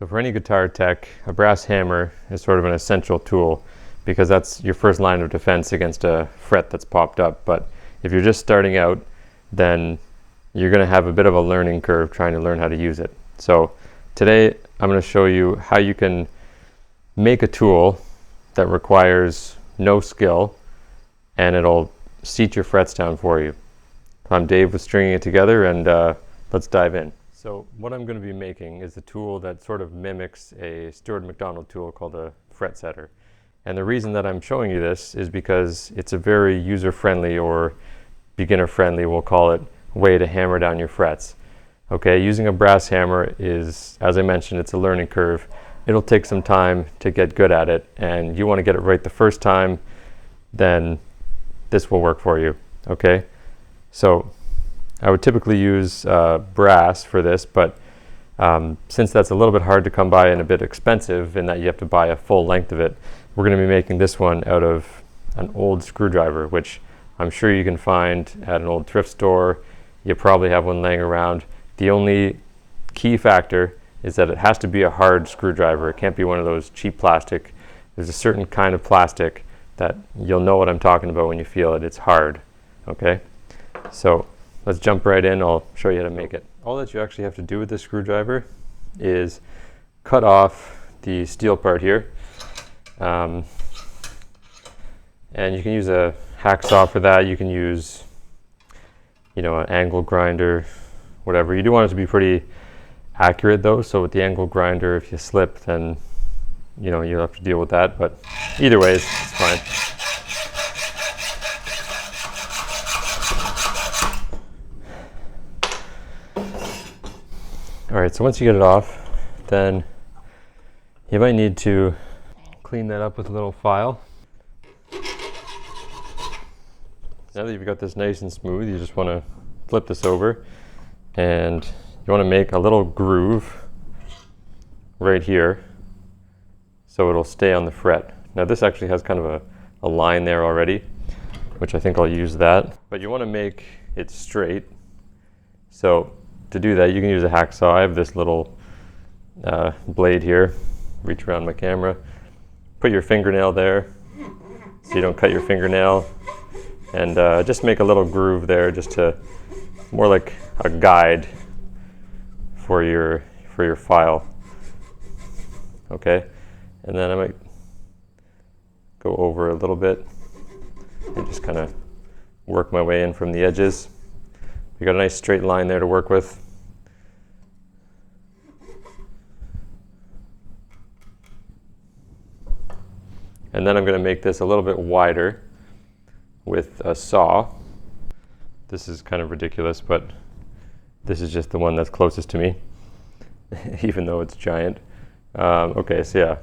So for any guitar tech, a brass hammer is sort of an essential tool because that's your first line of defense against a fret that's popped up. But if you're just starting out, then you're going to have a bit of a learning curve trying to learn how to use it. So today I'm going to show you how you can make a tool that requires no skill and it'll seat your frets down for you. I'm Dave with Stringing It Together, and let's dive in. So what I'm going to be making is a tool that sort of mimics a Stewart MacDonald tool called a fret setter. And the reason that I'm showing you this is because it's a very user-friendly or beginner-friendly, we'll call it, way to hammer down your frets. Okay, using a brass hammer is, as I mentioned, it's a learning curve. It'll take some time to get good at it, and you want to get it right the first time, then this will work for you. Okay, so I would typically use brass for this, but since that's a little bit hard to come by and a bit expensive in that you have to buy a full length of it, we're going to be making this one out of an old screwdriver, which I'm sure you can find at an old thrift store. You probably have one laying around. The only key factor is that it has to be a hard screwdriver. It can't be one of those cheap plastic. There's a certain kind of plastic that you'll know what I'm talking about when you feel it. It's hard. Okay, so let's jump right in. I'll show you how to make it. All that you actually have to do with this screwdriver is cut off the steel part here. And you can use a hacksaw for that. You can use, an angle grinder, whatever. You do want it to be pretty accurate though. So with the angle grinder, if you slip, then, you'll have to deal with that. But either way, it's fine. Alright, so once you get it off, then you might need to clean that up with a little file. Now that you've got this nice and smooth, you just want to flip this over and you want to make a little groove right here so it'll stay on the fret. Now this actually has kind of a line there already, which I think I'll use that. But you want to make it straight. So to do that, you can use a hacksaw. I have this little blade here. Reach around my camera. Put your fingernail there so you don't cut your fingernail. And just make a little groove there, just to more like a guide for your file. Okay, and then I might go over a little bit and just kind of work my way in from the edges. We got a nice straight line there to work with. And then I'm going to make this a little bit wider with a saw. This is kind of ridiculous, but this is just the one that's closest to me, even though it's giant. Okay, so yeah.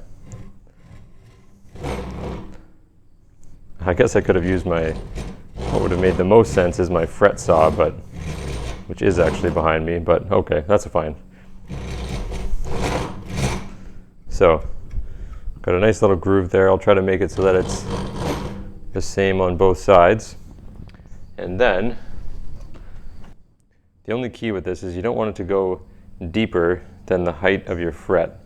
I guess I could have used what would have made the most sense is my fret saw, which is actually behind me, but okay, that's fine. So, got a nice little groove there. I'll try to make it so that it's the same on both sides. And then, the only key with this is you don't want it to go deeper than the height of your fret.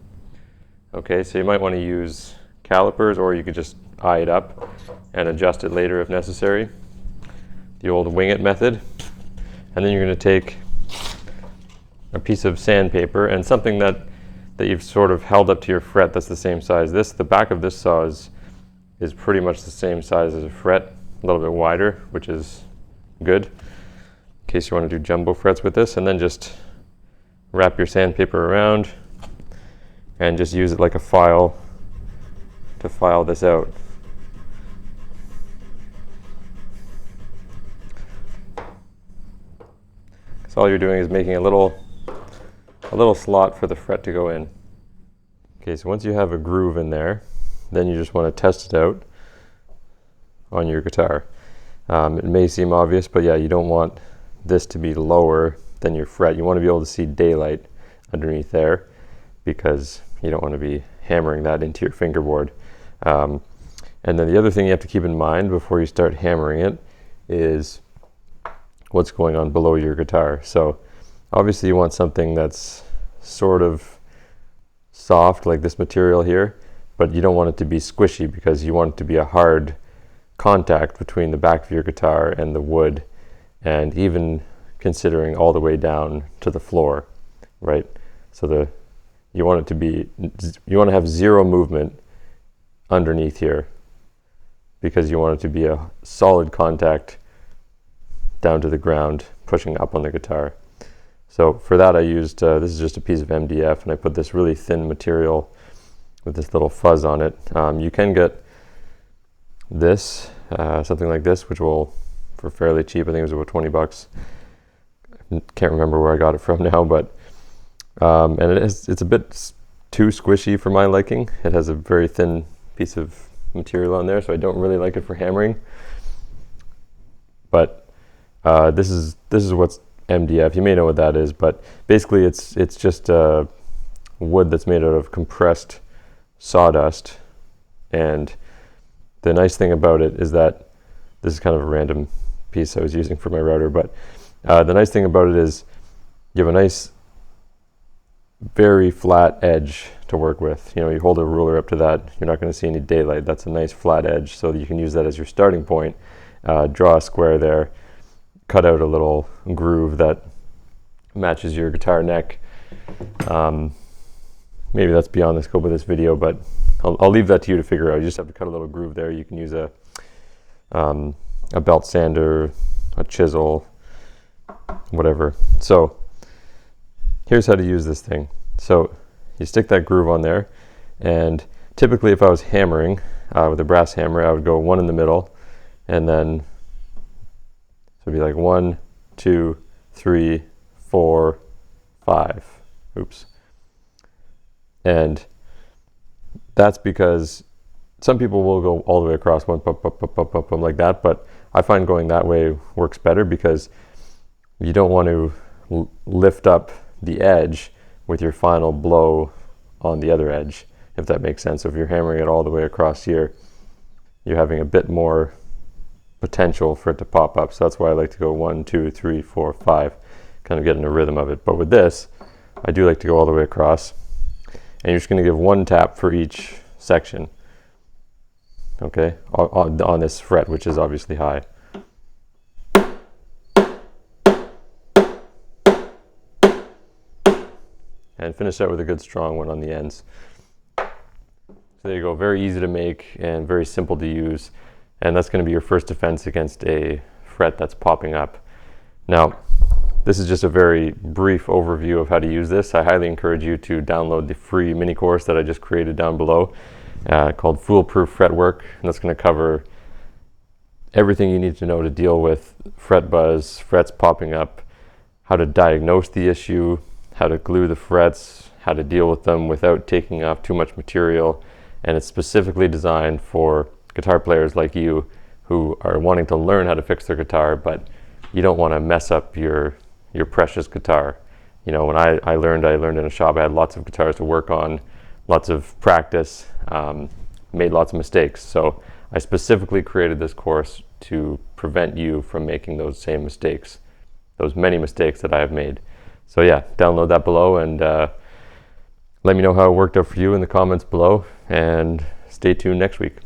Okay, so you might want to use calipers, or you could just eye it up and adjust it later if necessary. The old wing it method. And then you're going to take a piece of sandpaper and something that you've sort of held up to your fret that's the same size. The back of this saw is pretty much the same size as a fret, a little bit wider, which is good in case you want to do jumbo frets with this. And then just wrap your sandpaper around and just use it like a file to file this out. So all you're doing is making a little slot for the fret to go in. Okay, so once you have a groove in there, then you just want to test it out on your guitar. It may seem obvious, but yeah, you don't want this to be lower than your fret. You want to be able to see daylight underneath there because you don't want to be hammering that into your fingerboard. And then the other thing you have to keep in mind before you start hammering it is what's going on below your guitar. So obviously you want something that's sort of soft like this material here, but you don't want it to be squishy because you want it to be a hard contact between the back of your guitar and the wood, and even considering all the way down to the floor, right? So you want to have zero movement underneath here, because you want it to be a solid contact down to the ground, pushing up on the guitar. So for that I used, this is just a piece of MDF, and I put this really thin material with this little fuzz on it. You can get this, something like this, which will, for fairly cheap, I think it was about 20 bucks. I can't remember where I got it from now, but, and it's a bit too squishy for my liking. It has a very thin piece of material on there, so I don't really like it for hammering. But this is what's MDF. You may know what that is, but basically it's just wood that's made out of compressed sawdust. And the nice thing about it is that this is kind of a random piece I was using for my router, but the nice thing about it is you have a nice, very flat edge to work with. You know, you hold a ruler up to that, you're not going to see any daylight. That's a nice flat edge, so you can use that as your starting point. Draw a square there, cut out a little groove that matches your guitar neck. Maybe that's beyond the scope of this video, but I'll leave that to you to figure out. You just have to cut a little groove there. You can use a belt sander, a chisel, whatever. So here's how to use this thing. So you stick that groove on there, and typically if I was hammering with a brass hammer, I would go one in the middle, and then so it'd be like 1, 2, 3, 4, 5. Oops. And that's because some people will go all the way across, one pump, pump, pump, pump, pump, pump, like that, but I find going that way works better because you don't want to lift up the edge with your final blow on the other edge, if that makes sense. So if you're hammering it all the way across here, you're having a bit more potential for it to pop up. So that's why I like to go 1, 2, 3, 4, 5, kind of get in a rhythm of it. But with this, I do like to go all the way across, and you're just going to give one tap for each section, okay, on this fret, which is obviously high. And finish out with a good strong one on the ends. So there you go, very easy to make and very simple to use, and that's going to be your first defense against a fret that's popping up. Now, this is just a very brief overview of how to use this. I highly encourage you to download the free mini course that I just created down below called Foolproof Fretwork, and that's going to cover everything you need to know to deal with fret buzz, frets popping up, how to diagnose the issue, how to glue the frets, how to deal with them without taking off too much material. And it's specifically designed for guitar players like you who are wanting to learn how to fix their guitar, but you don't want to mess up your precious guitar. You know, when I learned in a shop. I had lots of guitars to work on, lots of practice, made lots of mistakes. So I specifically created this course to prevent you from making those same mistakes, those many mistakes that I have made. So yeah, download that below, and let me know how it worked out for you in the comments below, and stay tuned next week.